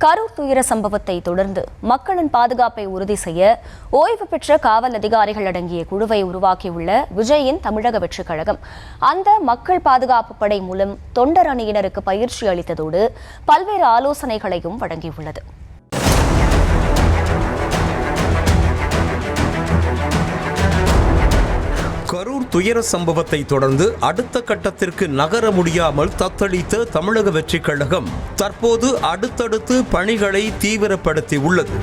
கரூர் துயர சம்பவத்தை தொடர்ந்து மக்களின் பாதுகாப்பை உறுதி செய்ய ஓய்வு பெற்ற காவல் அதிகாரிகள் அடங்கிய குழுவை உருவாக்கியுள்ள விஜயின் தமிழக வெற்றிக் கழகம் அந்த மக்கள் பாதுகாப்பு படை மூலம் தொண்டர் அணியினருக்கு பயிற்சி அளித்ததோடு பல்வேறு ஆலோசனைகளையும் வழங்கியுள்ளது. கரூர் துயர சம்பவத்தை தொடர்ந்து அடுத்த கட்டத்திற்கு நகர முடியாமல் தத்தளித்த தமிழக வெற்றிக் கழகம் தற்போது அடுத்தடுத்து பணிகளை தீவிரப்படுத்தியுள்ளது.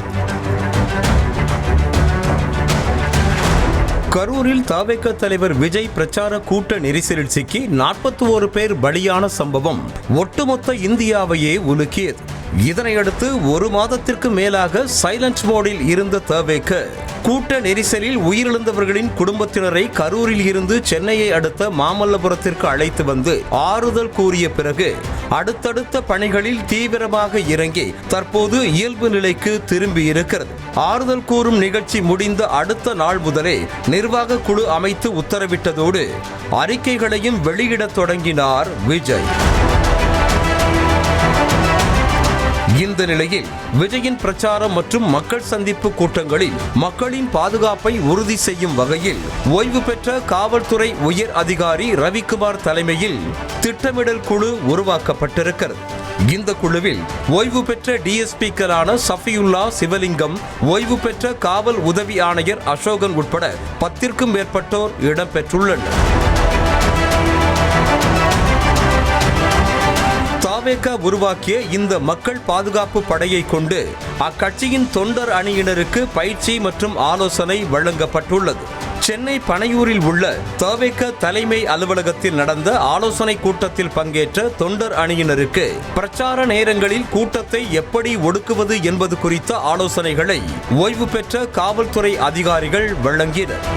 கரூரில் தவேக தலைவர் விஜய் பிரச்சார கூட்ட நெரிசலில் சிக்கி 41 பேர் பலியான சம்பவம் ஒட்டுமொத்த இந்தியாவையே உலுக்கியது. இதனையடுத்து ஒரு மாதத்திற்கு மேலாக சைலண்ட் மோடில் இருந்த தவேக கூட்ட நெரிசலில் உயிரிழந்தவர்களின் குடும்பத்தினரை கரூரில் இருந்து சென்னையை அடுத்த மாமல்லபுரத்திற்கு அழைத்து வந்து ஆறுதல் கூறிய பிறகு அடுத்தடுத்த பணிகளில் தீவிரமாக இறங்கி தற்போது இயல்பு நிலைக்கு திரும்பி இருக்கிறது. ஆறுதல் கூறும் நிகழ்ச்சி முடிந்த அடுத்த நாள் முதலே நிர்வாக குழு அமைத்து உத்தரவிட்டதோடு அறிக்கைகளையும் வெளியிடத் தொடங்கினார் விஜய். இந்த நிலையில் விஜயின் பிரச்சாரம் மற்றும் மக்கள் சந்திப்பு கூட்டங்களில் மக்களின் பாதுகாப்பை உறுதி செய்யும் வகையில் ஓய்வு பெற்ற காவல்துறை உயர் அதிகாரி ரவிக்குமார் தலைமையில் திட்டமிடல் குழு உருவாக்கப்பட்டிருக்கிறது. இந்த குழுவில் ஓய்வு பெற்ற டிஎஸ்பிக்களான சஃபியுல்லா சிவலிங்கம், ஓய்வு பெற்ற காவல் உதவி ஆணையர் அசோகன் உட்பட 10க்கும் மேற்பட்டோர் இடம்பெற்றுள்ளனர். தவேக உருவாக்கிய இந்த மக்கள் பாதுகாப்பு படையை கொண்டு அக்கட்சியின் தொண்டர் அணியினருக்கு பயிற்சி மற்றும் ஆலோசனை வழங்கப்பட்டுள்ளது. சென்னை பனையூரில் உள்ள தவேக தலைமை அலுவலகத்தில் நடந்த ஆலோசனை கூட்டத்தில் பங்கேற்ற தொண்டர் அணியினருக்கு பிரச்சார நேரங்களில் கூட்டத்தை எப்படி ஒடுக்குவது என்பது குறித்த ஆலோசனைகளை ஓய்வு பெற்ற காவல்துறை அதிகாரிகள் வழங்கினர்.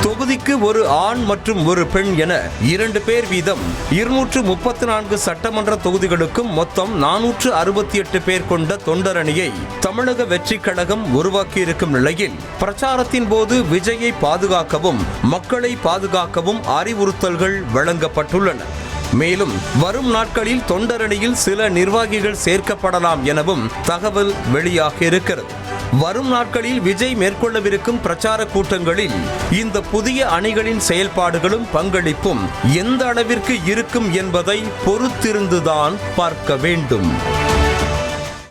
தொகுதிக்கு ஒரு ஆண் மற்றும் ஒரு பெண் என 2 பேர் வீதம் 234 சட்டமன்ற தொகுதிகளுக்கும் மொத்தம் 468 பேர் கொண்ட தொண்டர் அணியை தமிழக வெற்றிக் கழகம் உருவாக்கியிருக்கும் நிலையில் பிரச்சாரத்தின் போது விஜயை பாதுகாக்கவும் மக்களை பாதுகாக்கவும் அறிவுறுத்தல்கள் வழங்கப்பட்டுள்ளன. மேலும் வரும் நாட்களில் தொண்டரணியில் சில நிர்வாகிகள் சேர்க்கப்படலாம் எனவும் தகவல் வெளியாகியிருக்கிறது. வரும் நாட்களில் விஜய் மேற்கொள்ளவிருக்கும் பிரச்சார கூட்டங்களில் இந்த புதிய அணிகளின் செயல்பாடுகளும் பங்களிப்பும் எந்த அளவிற்கு இருக்கும் என்பதை பொறுத்திருந்துதான் பார்க்க வேண்டும்.